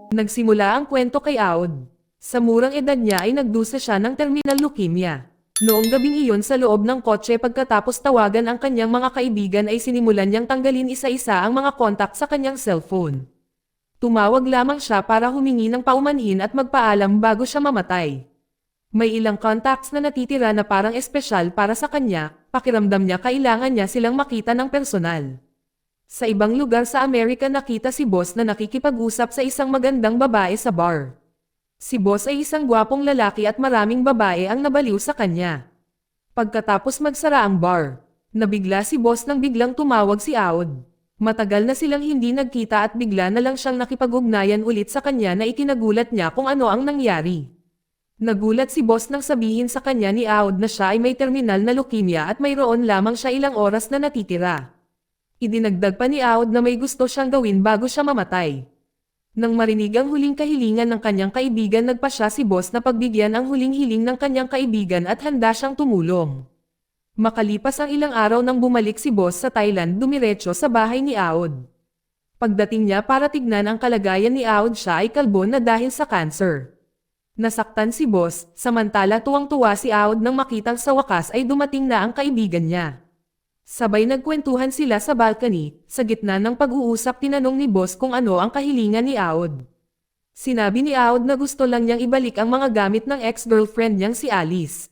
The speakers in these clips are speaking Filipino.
Nagsimula ang kwento kay Aud. Sa murang edad niya ay nagdusa siya ng terminal leukemia. Noong gabing iyon sa loob ng kotse pagkatapos tawagan ang kanyang mga kaibigan ay sinimulan niyang tanggalin isa-isa ang mga kontak sa kanyang cellphone. Tumawag lamang siya para humingi ng paumanhin at magpaalam bago siya mamatay. May ilang contacts na natitira na parang espesyal para sa kanya, pakiramdam niya kailangan niya silang makita ng personal. Sa ibang lugar sa Amerika nakita si Boss na nakikipag-usap sa isang magandang babae sa bar. Si Boss ay isang gwapong lalaki at maraming babae ang nabaliw sa kanya. Pagkatapos magsara ang bar, nabigla si Boss nang biglang tumawag si Aud. Matagal na silang hindi nagkita at bigla na lang siyang nakipag-ugnayan ulit sa kanya na ikinagulat niya kung ano ang nangyari. Nagulat si Boss nang sabihin sa kanya ni Aud na siya ay may terminal na leukemia at mayroon lamang siya ilang oras na natitira. Idinagdag pa ni Aud na may gusto siyang gawin bago siya mamatay. Nang marinig ang huling kahilingan ng kanyang kaibigan nagpa siya si Boss na pagbigyan ang huling hiling ng kanyang kaibigan at handa siyang tumulong. Makalipas ang ilang araw nang bumalik si Boss sa Thailand dumiretso sa bahay ni Aud. Pagdating niya para tignan ang kalagayan ni Aud siya ay kalbo na dahil sa cancer. Nasaktan si Boss, samantala tuwang-tuwa si Aud nang makitang sa wakas ay dumating na ang kaibigan niya. Sabay nagkwentuhan sila sa balcony, sa gitna ng pag-uusap tinanong ni Boss kung ano ang kahilingan ni Aud. Sinabi ni Aud na gusto lang niyang ibalik ang mga gamit ng ex-girlfriend niyang si Alice.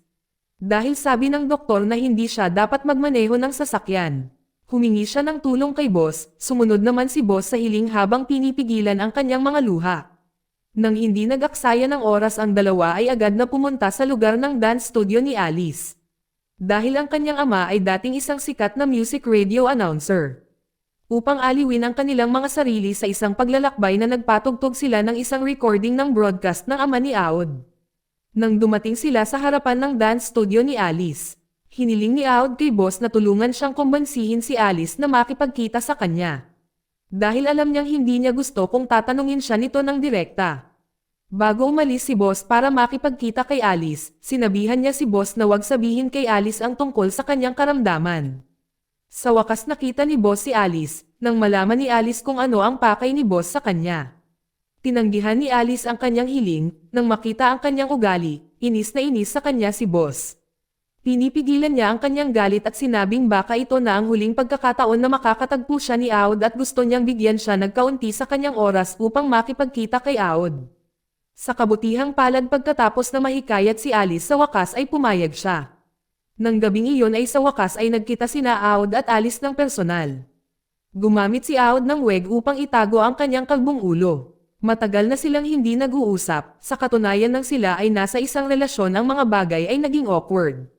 Dahil sabi ng doktor na hindi siya dapat magmaneho ng sasakyan. Humingi siya ng tulong kay Boss, sumunod naman si Boss sa hiling habang pinipigilan ang kanyang mga luha. Nang hindi nag-aksaya ng oras ang dalawa ay agad na pumunta sa lugar ng dance studio ni Alice. Dahil ang kanyang ama ay dating isang sikat na music radio announcer. Upang aliwin ang kanilang mga sarili sa isang paglalakbay na nagpatugtog sila ng isang recording ng broadcast ng ama ni Aud. Nang dumating sila sa harapan ng dance studio ni Alice, hiniling ni Aud kay Boss na tulungan siyang kumbansihin si Alice na makipagkita sa kanya. Dahil alam niyang hindi niya gusto kung tatanungin siya nito ng direkta. Bago umalis si Boss para makipagkita kay Alice, sinabihan niya si Boss na wag sabihin kay Alice ang tungkol sa kanyang karamdaman. Sa wakas nakita ni Boss si Alice, nang malaman ni Alice kung ano ang pakay ni Boss sa kanya. Tinanggihan ni Alice ang kanyang hiling, nang makita ang kanyang ugali, inis na inis sa kanya si Boss. Pinipigilan niya ang kanyang galit at sinabing baka ito na ang huling pagkakataon na makakatagpo siya ni Aud at gusto niyang bigyan siya ng kaunti sa kanyang oras upang makipagkita kay Aud. Sa kabutihang palad pagkatapos na mahikayat si Alice sa wakas ay pumayag siya. Nang gabing iyon ay sa wakas ay nagkita sina Aud at Alice ng personal. Gumamit si Aud ng wig upang itago ang kanyang kalbong ulo. Matagal na silang hindi nag-uusap, sa katunayan ng sila ay nasa isang relasyon ang mga bagay ay naging awkward.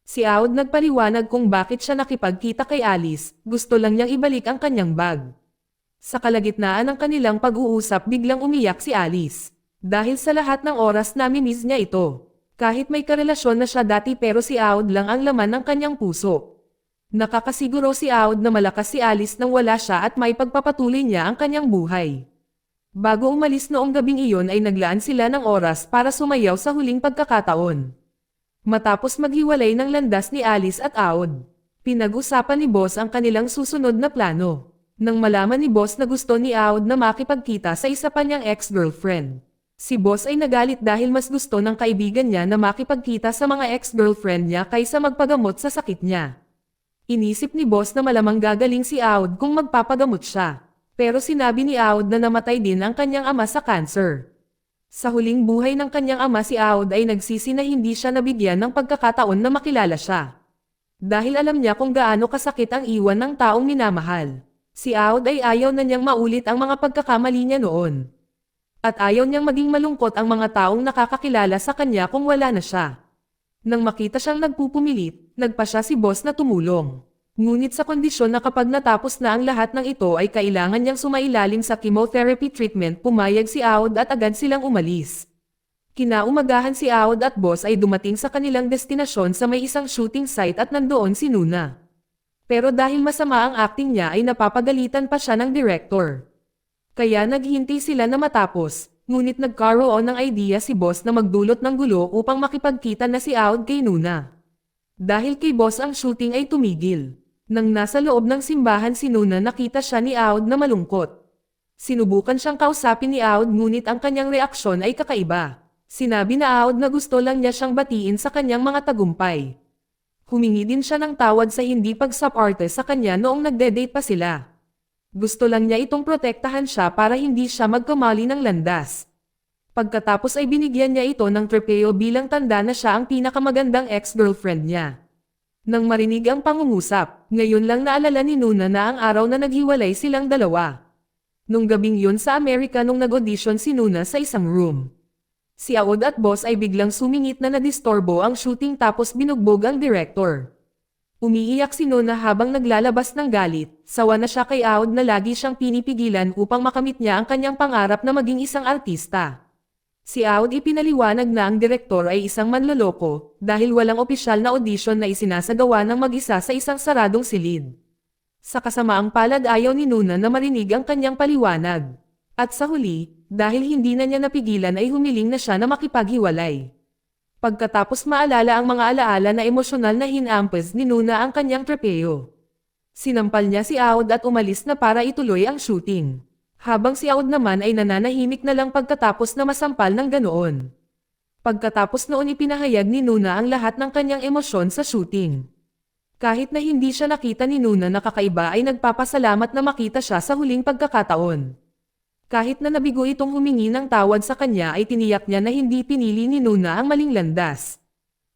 Si Aud nagpaliwanag kung bakit siya nakipagkita kay Alice, gusto lang niyang ibalik ang kanyang bag. Sa kalagitnaan ng kanilang pag-uusap biglang umiyak si Alice. Dahil sa lahat ng oras namimiss niya ito. Kahit may karelasyon na siya dati pero si Aud lang ang laman ng kanyang puso. Nakakasiguro si Aud na malakas si Alice nang wala siya at may pagpapatuloy niya ang kanyang buhay. Bago umalis noong gabing iyon ay naglaan sila ng oras para sumayaw sa huling pagkakataon. Matapos maghiwalay ng landas ni Alice at Aud, pinag-usapan ni Boss ang kanilang susunod na plano. Nang malaman ni Boss na gusto ni Aud na makipagkita sa isa pa niyang ex-girlfriend. Si Boss ay nagalit dahil mas gusto ng kaibigan niya na makipagkita sa mga ex-girlfriend niya kaysa magpagamot sa sakit niya. Inisip ni Boss na malamang gagaling si Aud kung magpapagamot siya. Pero sinabi ni Aud na namatay din ang kanyang ama sa cancer. Sa huling buhay ng kanyang ama si Aud ay nagsisi na hindi siya nabigyan ng pagkakataon na makilala siya. Dahil alam niya kung gaano kasakit ang iwan ng taong minamahal. Si Aud ay ayaw na niyang maulit ang mga pagkakamali niya noon. At ayaw niyang maging malungkot ang mga taong nakakakilala sa kanya kung wala na siya. Nang makita siyang nagpupumilit, nagpa siya si Boss na tumulong. Ngunit sa kondisyon na kapag natapos na ang lahat ng ito ay kailangan niyang sumailalim sa chemotherapy treatment, pumayag si Aud at agad silang umalis. Kinaumagahan si Aud at Boss ay dumating sa kanilang destinasyon sa may isang shooting site at nandoon si Nuna. Pero dahil masama ang acting niya ay napapagalitan pa siya ng director. Kaya naghintay sila na matapos, ngunit nagkaroon ng idea si Boss na magdulot ng gulo upang makipagkita na si Aud kay Nuna. Dahil kay Boss ang shooting ay tumigil. Nang nasa loob ng simbahan si Nuna nakita siya ni Aud na malungkot. Sinubukan siyang kausapin ni Aud ngunit ang kanyang reaksyon ay kakaiba. Sinabi na Aud na gusto lang niya siyang batiin sa kanyang mga tagumpay. Humingi din siya ng tawad sa hindi pag-supporte sa kanya noong nagde-date pa sila. Gusto lang niya itong protektahan siya para hindi siya magkamali ng landas. Pagkatapos ay binigyan niya ito ng trofeo bilang tanda na siya ang pinakamagandang ex-girlfriend niya. Nang marinig ang pangungusap, ngayon lang naalala ni Nuna na ang araw na naghiwalay silang dalawa. Nung gabing yun sa Amerika nung nag-audition si Nuna sa isang room. Si Aud at boss ay biglang sumingit na nadistorbo ang shooting tapos binugbog ang director. Umiiyak si Nuna habang naglalabas ng galit, sawa na siya kay Aud na lagi siyang pinipigilan upang makamit niya ang kanyang pangarap na maging isang artista. Si Aud ipinaliwanag na ang direktor ay isang manloloko dahil walang opisyal na audition na isinasagawa ng mag-isa sa isang saradong silid. Sa kasamaang palad ayaw ni Nuna na marinig ang kanyang paliwanag. At sa huli, dahil hindi na niya napigilan ay humiling na siya na makipaghiwalay. Pagkatapos maalala ang mga alaala na emosyonal na hinampas ni Nuna ang kanyang trofeo. Sinampal niya si Aud at umalis na para ituloy ang shooting. Habang si Aud naman ay nananahimik na lang pagkatapos na masampal ng ganoon. Pagkatapos noon ipinahayag ni Nuna ang lahat ng kanyang emosyon sa shooting. Kahit na hindi siya nakita ni Nuna na kakaiba ay nagpapasalamat na makita siya sa huling pagkakataon. Kahit na nabigo itong humingi ng tawad sa kanya ay tiniyak niya na hindi pinili ni Nuna ang maling landas.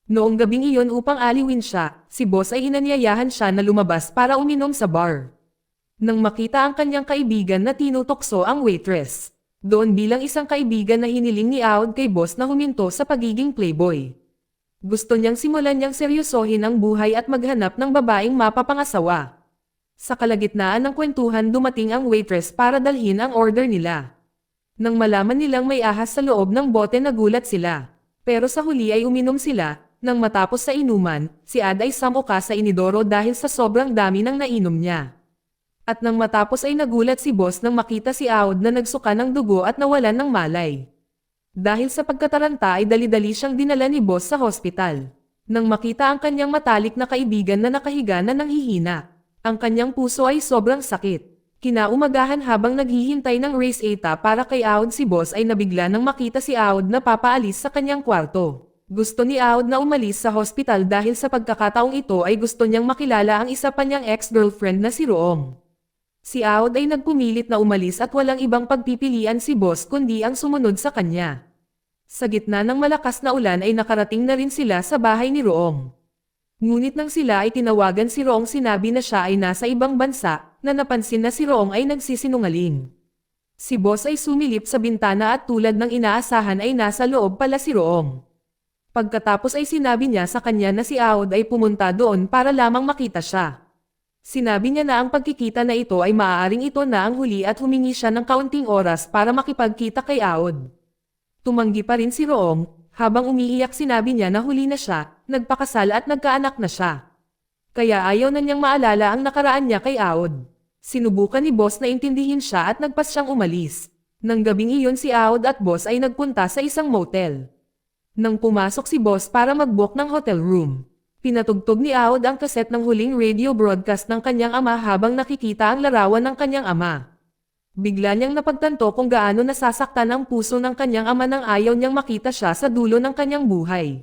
Noong gabing iyon upang aliwin siya, si boss ay inanyayahan siya na lumabas para uminom sa bar. Nang makita ang kanyang kaibigan na tinutokso ang waitress, doon bilang isang kaibigan na hiniling ni Aud kay boss na huminto sa pagiging playboy. Gusto niyang simulan niyang seryosohin ang buhay at maghanap ng babaeng mapapangasawa. Sa kalagitnaan ng kwentuhan dumating ang waitress para dalhin ang order nila. Nang malaman nilang may ahas sa loob ng bote nagulat sila. Pero sa huli ay uminom sila. Nang matapos sa inuman, si Ad ay samuka sa inidoro dahil sa sobrang dami ng nainom niya. At nang matapos ay nagulat si boss nang makita si Aud na nagsuka ng dugo at nawalan ng malay. Dahil sa pagkataranta ay dali-dali siyang dinala ni boss sa hospital. Nang makita ang kanyang matalik na kaibigan na nakahiga na nanghihina, ang kanyang puso ay sobrang sakit. Kinaumagahan habang naghihintay ng race eta para kay Aud si boss ay nabigla nang makita si Aud na papaalis sa kanyang kwarto. Gusto ni Aud na umalis sa hospital dahil sa pagkakataong ito ay gusto niyang makilala ang isa pa niyang ex-girlfriend na si Roong. Si Aud ay nagpumilit na umalis at walang ibang pagpipilian si boss kundi ang sumunod sa kanya. Sa gitna ng malakas na ulan ay nakarating na rin sila sa bahay ni Roong. Ngunit nang sila ay tinawagan si Roong sinabi na siya ay nasa ibang bansa, na napansin na si Roong ay nagsisinungaling. Si boss ay sumilip sa bintana at tulad ng inaasahan ay nasa loob pala si Roong. Pagkatapos ay sinabi niya sa kanya na si Aud ay pumunta doon para lamang makita siya. Sinabi niya na ang pagkikita na ito ay maaaring ito na ang huli at humingi siya ng kaunting oras para makipagkita kay Aud. Tumanggi pa rin si Roong, habang umiiyak sinabi niya na huli na siya, nagpakasal at nagkaanak na siya. Kaya ayaw na niyang maalala ang nakaraan niya kay Aud. Sinubukan ni boss na intindihin siya at nagpas siyang umalis. Nang gabing iyon si Aud at boss ay nagpunta sa isang motel. Nang pumasok si boss para mag-book ng hotel room, pinatugtog ni Aud ang kaset ng huling radio broadcast ng kanyang ama habang nakikita ang larawan ng kanyang ama. Bigla niyang napagtanto kung gaano nasasaktan ang puso ng kanyang ama nang ayaw niyang makita siya sa dulo ng kanyang buhay.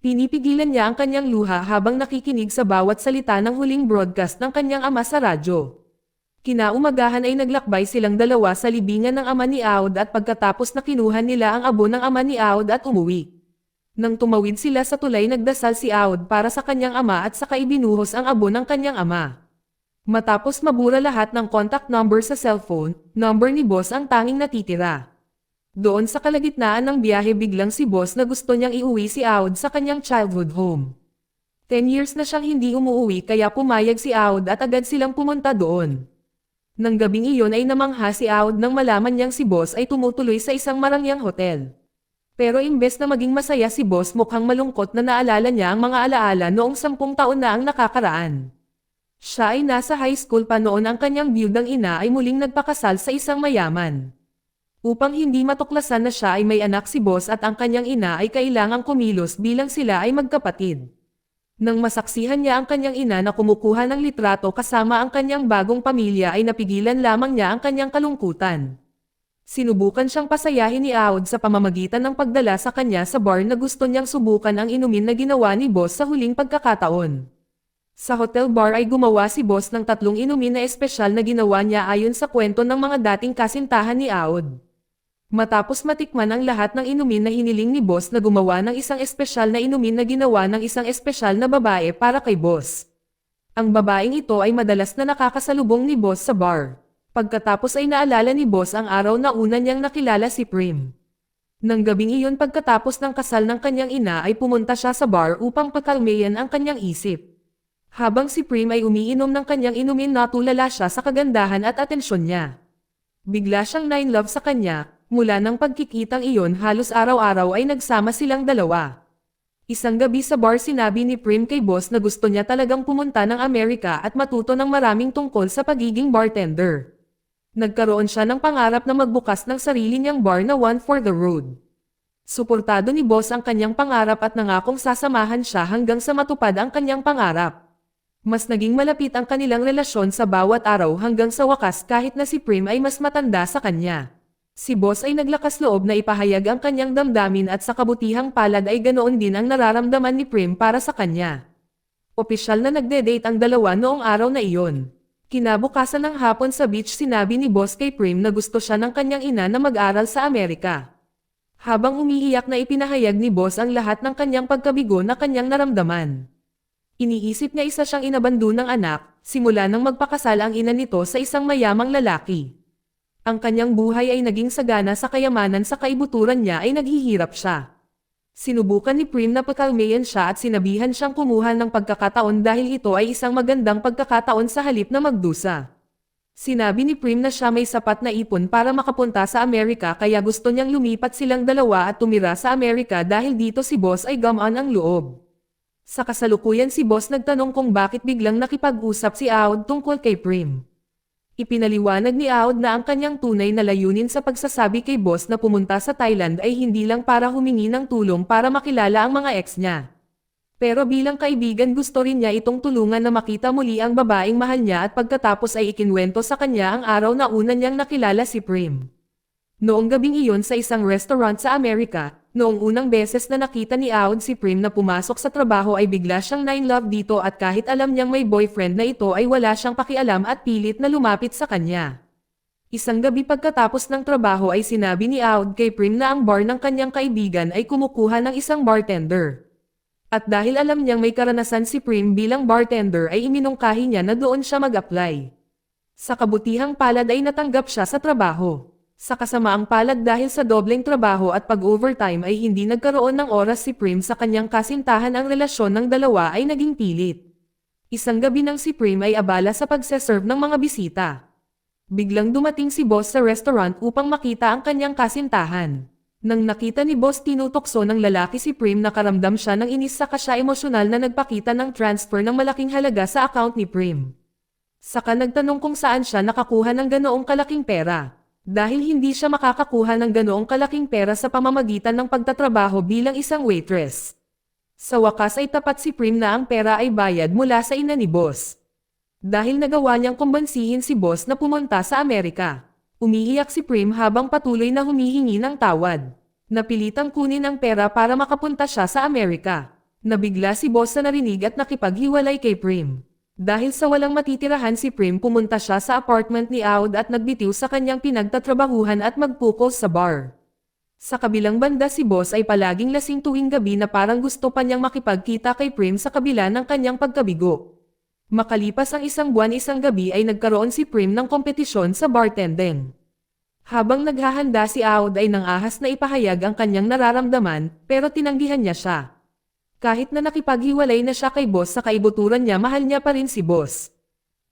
Pinipigilan niya ang kanyang luha habang nakikinig sa bawat salita ng huling broadcast ng kanyang ama sa radyo. Kinaumagahan ay naglakbay silang dalawa sa libingan ng ama ni Aud at pagkatapos na kinuha nila ang abo ng ama ni Aud at umuwi. Nang tumawid sila sa tulay nagdasal si Aud para sa kanyang ama at saka ibinuhos ang abo ng kanyang ama. Matapos mabura lahat ng contact number sa cellphone, number ni boss ang tanging natitira. Doon sa kalagitnaan ng biyahe biglang si boss na gusto niyang iuwi si Aud sa kanyang childhood home. 10 years na siyang hindi umuwi kaya pumayag si Aud at agad silang pumunta doon. Nang gabing iyon ay namangha si Aud nang malaman niyang si boss ay tumutuloy sa isang marangyang hotel. Pero imbes na maging masaya si boss mukhang malungkot na naalala niya ang mga alaala noong 10 taon na ang nakakaraan. Siya ay nasa high school pa noon ang kanyang biyudang ina ay muling nagpakasal sa isang mayaman. Upang hindi matuklasan na siya ay may anak si boss at ang kanyang ina ay kailangang kumilos bilang sila ay magkapatid. Nang masaksihan niya ang kanyang ina na kumukuha ng litrato kasama ang kanyang bagong pamilya ay napigilan lamang niya ang kanyang kalungkutan. Sinubukan siyang pasayahin ni Aud sa pamamagitan ng pagdala sa kanya sa bar na gusto niyang subukan ang inumin na ginawa ni Boss sa huling pagkakataon. Sa hotel bar ay gumawa si Boss ng 3 inumin na espesyal na ginawa niya ayon sa kwento ng mga dating kasintahan ni Aud. Matapos matikman ang lahat ng inumin na hiniling ni Boss na gumawa ng isang espesyal na inumin na ginawa ng isang espesyal na babae para kay Boss. Ang babaeng ito ay madalas na nakakasalubong ni Boss sa bar. Pagkatapos ay naalala ni Boss ang araw na una niyang nakilala si Prim. Nang gabing iyon pagkatapos ng kasal ng kanyang ina ay pumunta siya sa bar upang pakalmayan ang kanyang isip. Habang si Prim ay umiinom ng kanyang inumin natulala siya sa kagandahan at atensyon niya. Bigla siyang nine-love sa kanya. Mula ng pagkikitang iyon halos araw-araw ay nagsama silang dalawa. Isang gabi sa bar sinabi ni Prim kay Boss na gusto niya talagang pumunta ng Amerika at matuto ng maraming tungkol sa pagiging bartender. Nagkaroon siya ng pangarap na magbukas ng sarili niyang bar na One for the Road. Suportado ni Boss ang kanyang pangarap at nangakong sasamahan siya hanggang sa matupad ang kanyang pangarap. Mas naging malapit ang kanilang relasyon sa bawat araw hanggang sa wakas kahit na si Prim ay mas matanda sa kanya. Si Boss ay naglakas loob na ipahayag ang kanyang damdamin at sa kabutihang palad ay ganoon din ang nararamdaman ni Prim para sa kanya. Opisyal na nagde-date ang dalawa noong araw na iyon. Kinabukasan ng hapon sa beach sinabi ni Boss kay Prim na gusto siya ng kanyang ina na mag-aral sa Amerika. Habang umiiyak na ipinahayag ni Boss ang lahat ng kanyang pagkabigo na kanyang naramdaman. Iniisip niya isa siyang inabando ng anak, simula nang magpakasal ang ina nito sa isang mayamang lalaki. Ang kanyang buhay ay naging sagana sa kayamanan sa kaibuturan niya ay naghihirap siya. Sinubukan ni Prim na pakalmayan siya at sinabihan siyang kumuha ng pagkakataon dahil ito ay isang magandang pagkakataon sa halip na magdusa. Sinabi ni Prim na siya may sapat na ipon para makapunta sa Amerika kaya gusto niyang lumipat silang dalawa at tumira sa Amerika dahil dito si Boss ay gamaan ang loob. Sa kasalukuyan si Boss nagtanong kung bakit biglang nakipag-usap si Aud tungkol kay Prim. Ipinaliwanag ni Aud na ang kanyang tunay na layunin sa pagsasabi kay Boss na pumunta sa Thailand ay hindi lang para humingi ng tulong para makilala ang mga ex niya. Pero bilang kaibigan gusto rin niya itong tulungan na makita muli ang babaeng mahal niya at pagkatapos ay ikinwento sa kanya ang araw na una niyang nakilala si Prim. Noong gabing iyon sa isang restaurant sa Amerika, noong unang beses na nakita ni Aud si Prim na pumasok sa trabaho ay bigla siyang nine-love dito at kahit alam niyang may boyfriend na ito ay wala siyang pakialam at pilit na lumapit sa kanya. Isang gabi pagkatapos ng trabaho ay sinabi ni Aud kay Prim na ang bar ng kanyang kaibigan ay kumukuha ng isang bartender. At dahil alam niyang may karanasan si Prim bilang bartender ay iminungkahi niya na doon siya mag-apply. Sa kabutihang palad ay natanggap siya sa trabaho. Sa kasamaang palad dahil sa dobleng trabaho at pag-overtime ay hindi nagkaroon ng oras si Prim sa kanyang kasintahan ang relasyon ng dalawa ay naging pilit. Isang gabi nang si Prim ay abala sa pagseserve ng mga bisita. Biglang dumating si Boss sa restaurant upang makita ang kanyang kasintahan. Nang nakita ni Boss tinutokso ng lalaki si Prim nakaramdam siya ng inis saka siya emosyonal na nagpakita ng transfer ng malaking halaga sa account ni Prim. Saka nagtanong kung saan siya nakakuha ng ganoong kalaking pera. Dahil hindi siya makakakuha ng ganoong kalaking pera sa pamamagitan ng pagtatrabaho bilang isang waitress. Sa wakas ay tapat si Prim na ang pera ay bayad mula sa ina ni Boss. Dahil nagawa niyang kumbansihin si Boss na pumunta sa Amerika. Umiiyak si Prim habang patuloy na humihingi ng tawad. Napilitang kunin ang pera para makapunta siya sa Amerika. Nabigla si Boss sa narinig at nakipaghiwalay kay Prim. Dahil sa walang matitirahan si Prim pumunta siya sa apartment ni Aud at nagbitiw sa kanyang pinagtatrabahuhan at magpukos sa bar. Sa kabilang banda si Boss ay palaging lasing tuwing gabi na parang gusto pa niyang makipagkita kay Prim sa kabila ng kanyang pagkabigo. Makalipas ang isang buwan isang gabi ay nagkaroon si Prim ng kompetisyon sa bartending. Habang naghahanda si Aud ay nangahas na ipahayag ang kanyang nararamdaman pero tinanggihan niya siya. Kahit na nakipaghiwalay na siya kay Boss sa kaibuturan niya mahal niya pa rin si Boss.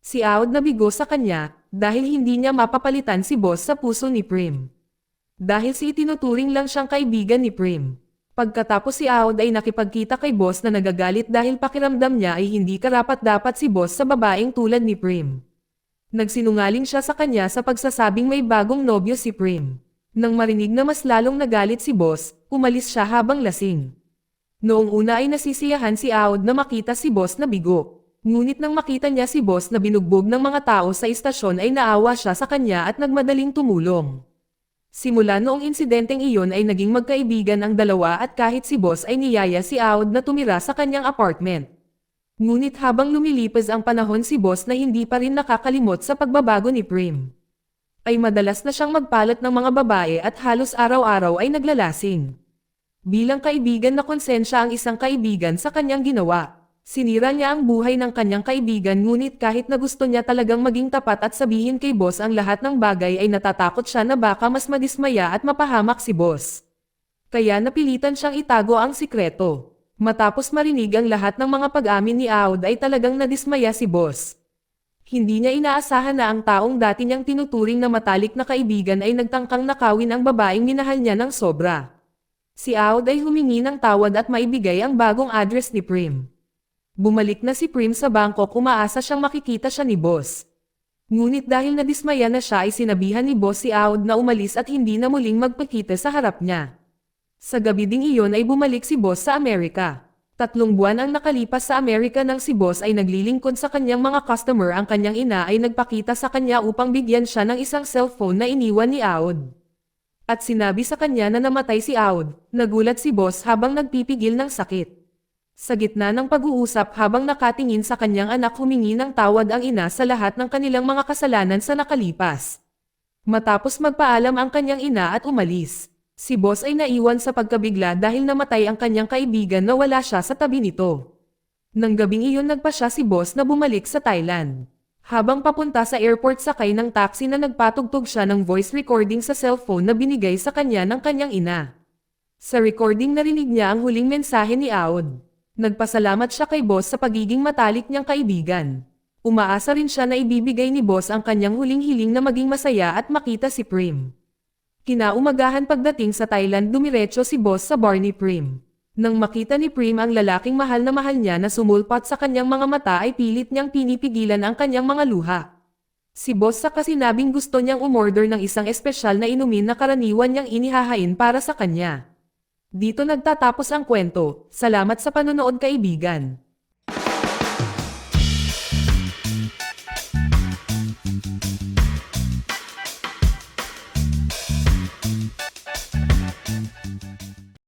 Si Aud nabigo sa kanya dahil hindi niya mapapalitan si Boss sa puso ni Prim. Dahil si itinuturing lang siyang kaibigan ni Prim. Pagkatapos si Aud ay nakipagkita kay Boss na nagagalit dahil pakiramdam niya ay hindi karapat-dapat si Boss sa babaeng tulad ni Prim. Nagsinungaling siya sa kanya sa pagsasabing may bagong nobyo si Prim. Nang marinig na mas lalong nagalit si Boss, umalis siya habang lasing. Noong una ay nasisiyahan si Aud na makita si boss na bigo. Ngunit nang makita niya si boss na binugbog ng mga tao sa istasyon ay naawa siya sa kanya at nagmadaling tumulong. Simula noong insidenteng iyon ay naging magkaibigan ang dalawa at kahit si boss ay niyaya si Aud na tumira sa kanyang apartment. Ngunit habang lumilipas ang panahon si boss na hindi pa rin nakakalimot sa pagbabago ni Prim. Ay madalas na siyang magpalat ng mga babae at halos araw-araw ay naglalasing. Bilang kaibigan na konsensya ang isang kaibigan sa kanyang ginawa. Sinira niya ang buhay ng kanyang kaibigan ngunit kahit na gusto niya talagang maging tapat at sabihin kay boss ang lahat ng bagay ay natatakot siya na baka mas madismaya at mapahamak si boss. Kaya napilitan siyang itago ang sikreto. Matapos marinig ang lahat ng mga pag-amin ni Aud ay talagang nadismaya si boss. Hindi niya inaasahan na ang taong dati niyang tinuturing na matalik na kaibigan ay nagtangkang nakawin ang babaeng minahal niya ng sobra. Si Aud ay humingi ng tawad at maibigay ang bagong address ni Prim. Bumalik na si Prim sa Bangkok, umaasa siyang makikita siya ni boss. Ngunit dahil nadismaya na siya ay sinabihan ni boss si Aud na umalis at hindi na muling magpakita sa harap niya. Sa gabi ding iyon ay bumalik si boss sa Amerika. 3 buwan ang nakalipas sa Amerika nang si boss ay naglilingkod sa kanyang mga customer, ang kanyang ina ay nagpakita sa kanya upang bigyan siya ng isang cellphone na iniwan ni Aud. At sinabi sa kanya na namatay si Aud. Nagulat si boss habang nagpipigil ng sakit. Sa gitna ng pag-uusap habang nakatingin sa kanyang anak, humingi ng tawad ang ina sa lahat ng kanilang mga kasalanan sa nakalipas. Matapos magpaalam ang kanyang ina at umalis, si boss ay naiwan sa pagkabigla dahil namatay ang kanyang kaibigan na wala siya sa tabi nito. Nang gabing iyon nagpasya si boss na bumalik sa Thailand. Habang papunta sa airport sakay ng taxi na nagpatugtog siya ng voice recording sa cellphone na binigay sa kanya ng kanyang ina. Sa recording narinig niya ang huling mensahe ni Aud. Nagpasalamat siya kay boss sa pagiging matalik niyang kaibigan. Umaasa rin siya na ibibigay ni boss ang kanyang huling hiling na maging masaya at makita si Prim. Kinaumagahan pagdating sa Thailand, dumiretso si boss sa bar ni Prim. Nang makita ni Prim ang lalaking mahal niya na sumulpat sa kanyang mga mata ay pilit niyang pinipigilan ang kanyang mga luha. Si boss sa kasinabing gusto niyang umorder ng isang espesyal na inumin na karaniwan niyang inihahain para sa kanya. Dito nagtatapos ang kwento. Salamat sa panonood, kaibigan.